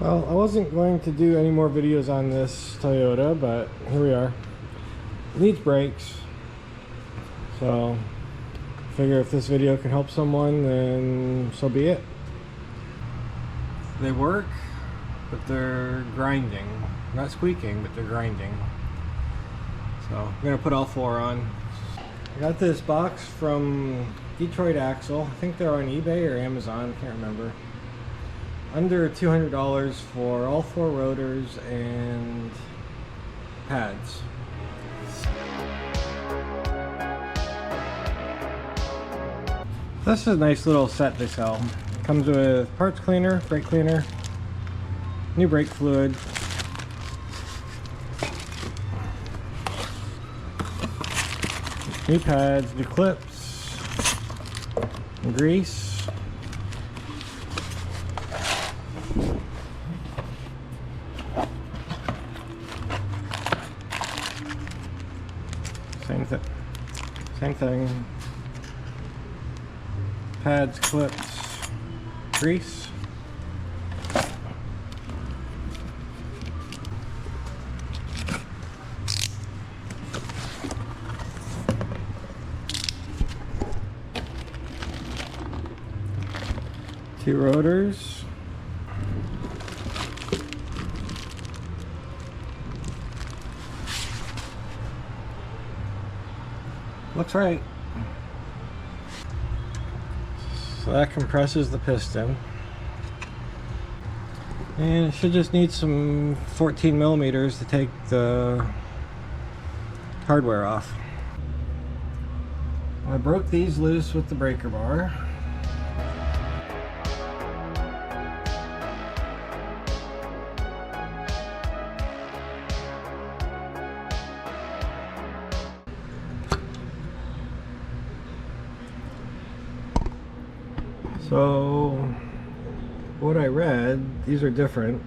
Well, I wasn't going to do any more videos on this Toyota, but here we are. It needs brakes, so I figure if this video can help someone, then so be it. They work, but they're grinding. Not squeaking, but they're grinding. So I'm gonna put all four on. I got this box from Detroit Axle. I think they're on eBay or Amazon, I can't remember. Under $200 for all four rotors and pads. This is a nice little set they sell. Comes with parts cleaner, brake cleaner, new brake fluid, new pads, new clips, grease. Same thing. Pads, clips, grease. Two rotors. Looks right. So that compresses the piston. And it should just need some 14 millimeters to take the hardware off. I broke these loose with the breaker bar. So, what I read, these are different.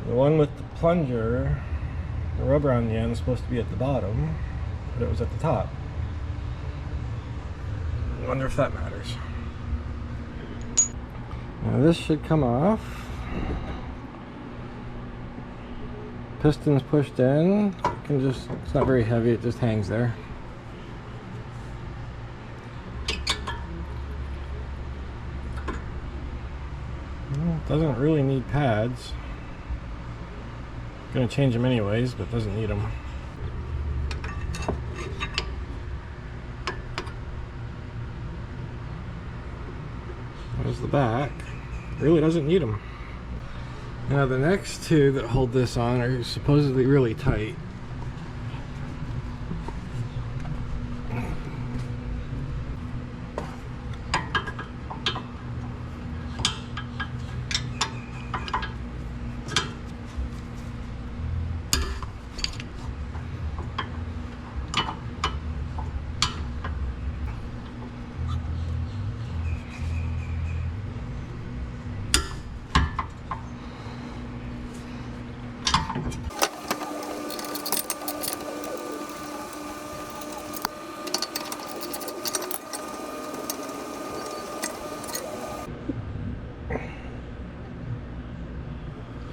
The one with the plunger, the rubber on the end is supposed to be at the bottom, but it was at the top. I wonder if that matters. Now this should come off. Piston's pushed in. You can just, it's not very heavy, it just hangs there. Doesn't really need pads. Gonna change them anyways, but doesn't need them. There's the back. Really doesn't need them. Now the next two that hold this on are supposedly really tight.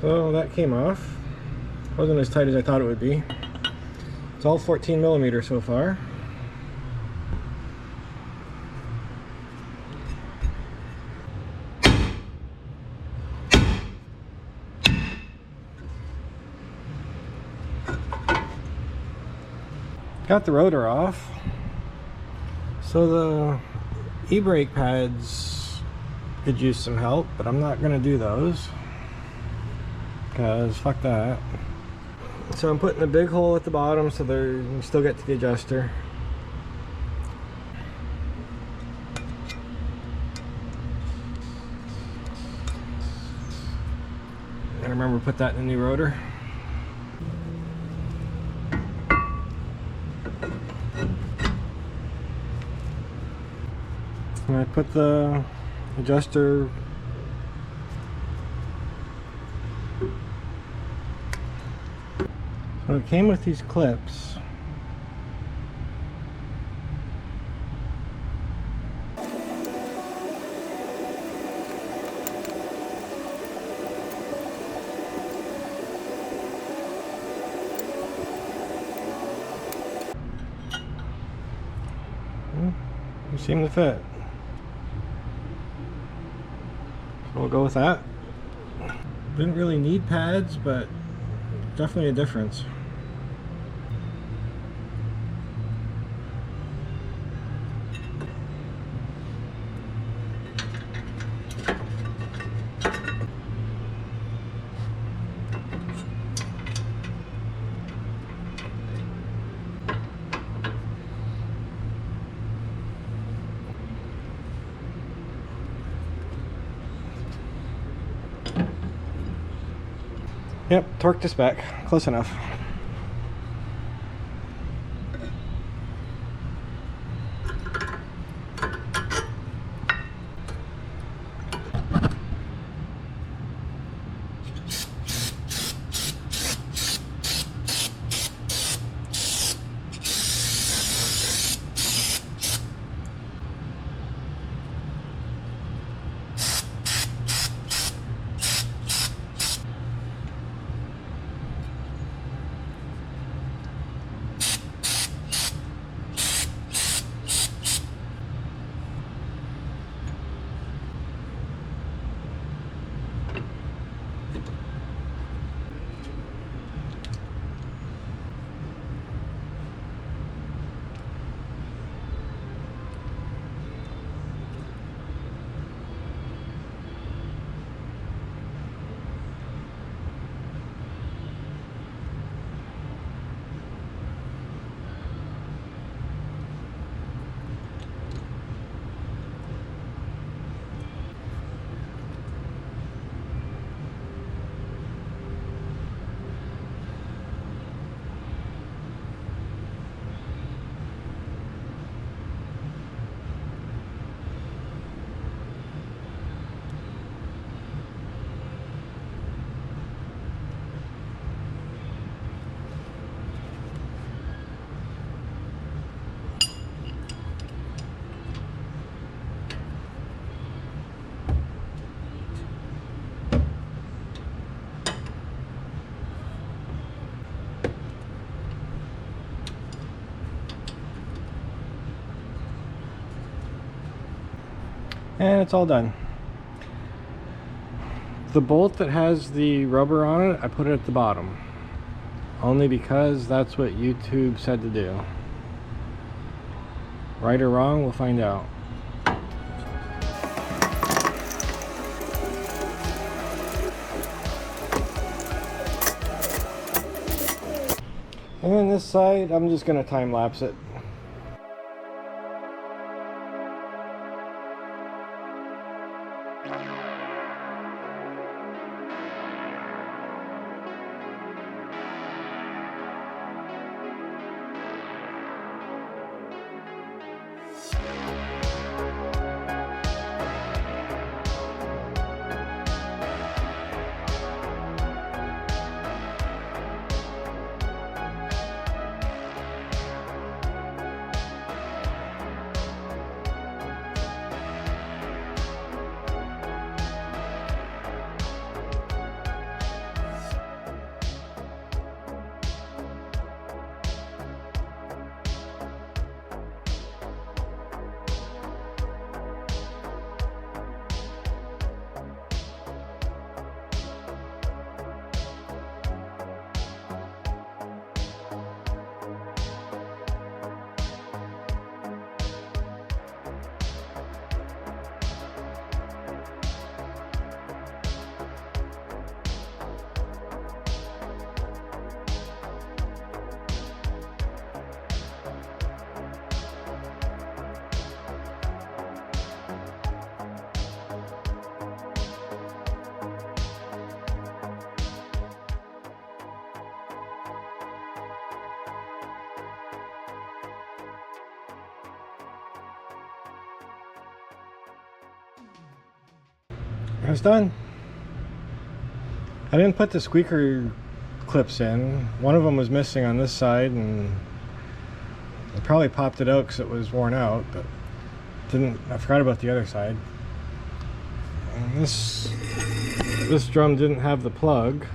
So that came off. Wasn't as tight as I thought it would be. It's all 14 millimeters so far. Got the rotor off. So the e-brake pads could use some help, but I'm not going to do those. Because fuck that. So I'm putting a big hole at the bottom so you can still get to the adjuster. And remember to put that in the new rotor. And I put the adjuster so it came with these clips. seem to fit. So we'll go with that. Didn't really need pads, but definitely a difference. Yep, torque this back. Close enough. And it's all done. The bolt that has the rubber on it, I put it at the bottom. Only because that's what YouTube said to do. Right or wrong, we'll find out. And then this side, I'm just gonna time lapse it. It's done. I didn't put the squeaker clips in. One of them was missing on this side, and I probably popped it out because it was worn out, but I forgot about the other side. And this drum didn't have the plug,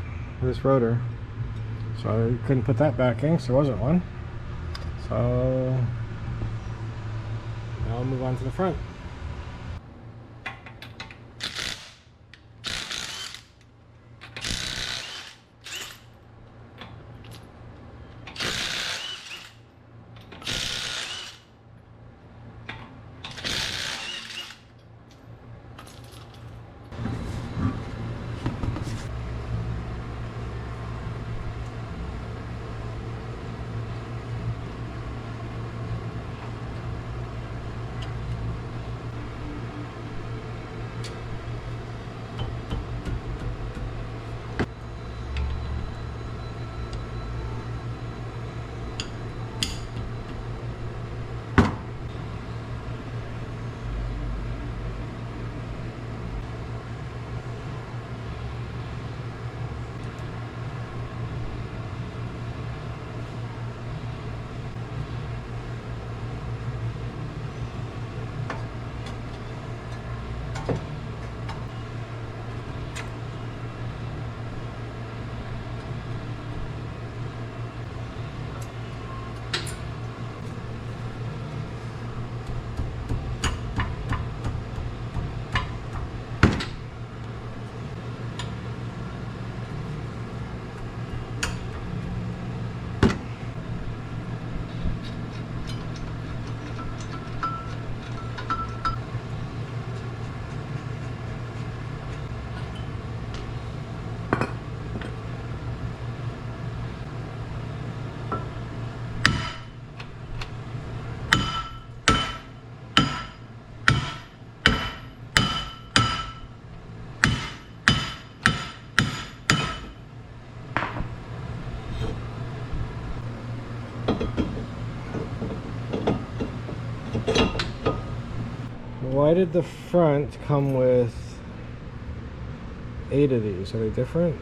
this rotor, so I couldn't put that back in because there wasn't one. So Now I'll move on to the front. Why did the front come with 8 of these? Are they different?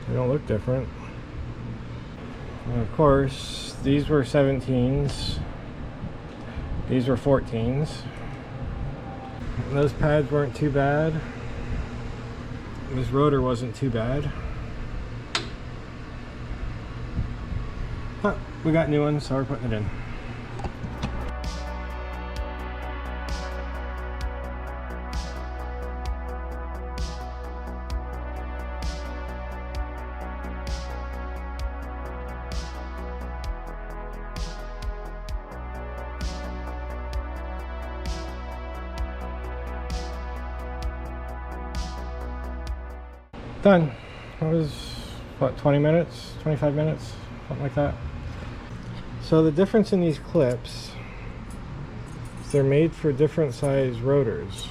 They don't look different. And of course, these were 17s. These were 14s. And those pads weren't too bad. This rotor wasn't too bad. But we got new ones, so we're putting it in. Done. That was, what, 20 minutes? 25 minutes? Something like that. So the difference in these clips is they're made for different size rotors.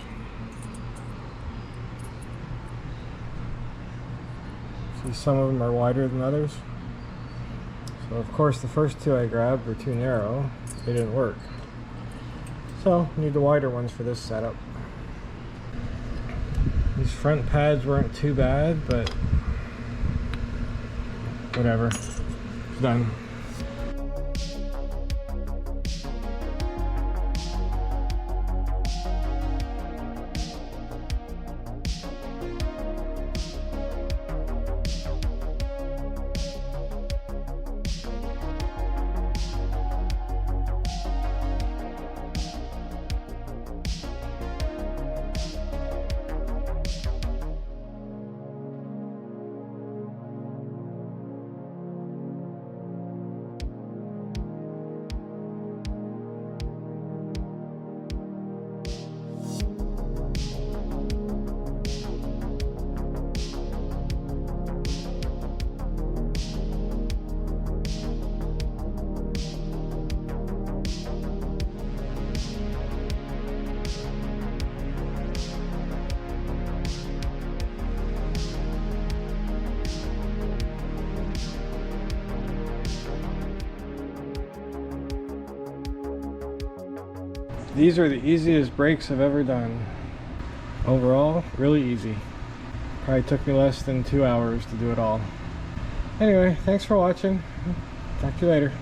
See, some of them are wider than others. So of course the first 2 I grabbed were too narrow. They didn't work. So I need the wider ones for this setup. These front pads weren't too bad, but whatever. It's done. These are the easiest brakes I've ever done. Overall, really easy. Probably took me less than 2 hours to do it all. Anyway, thanks for watching. Talk to you later.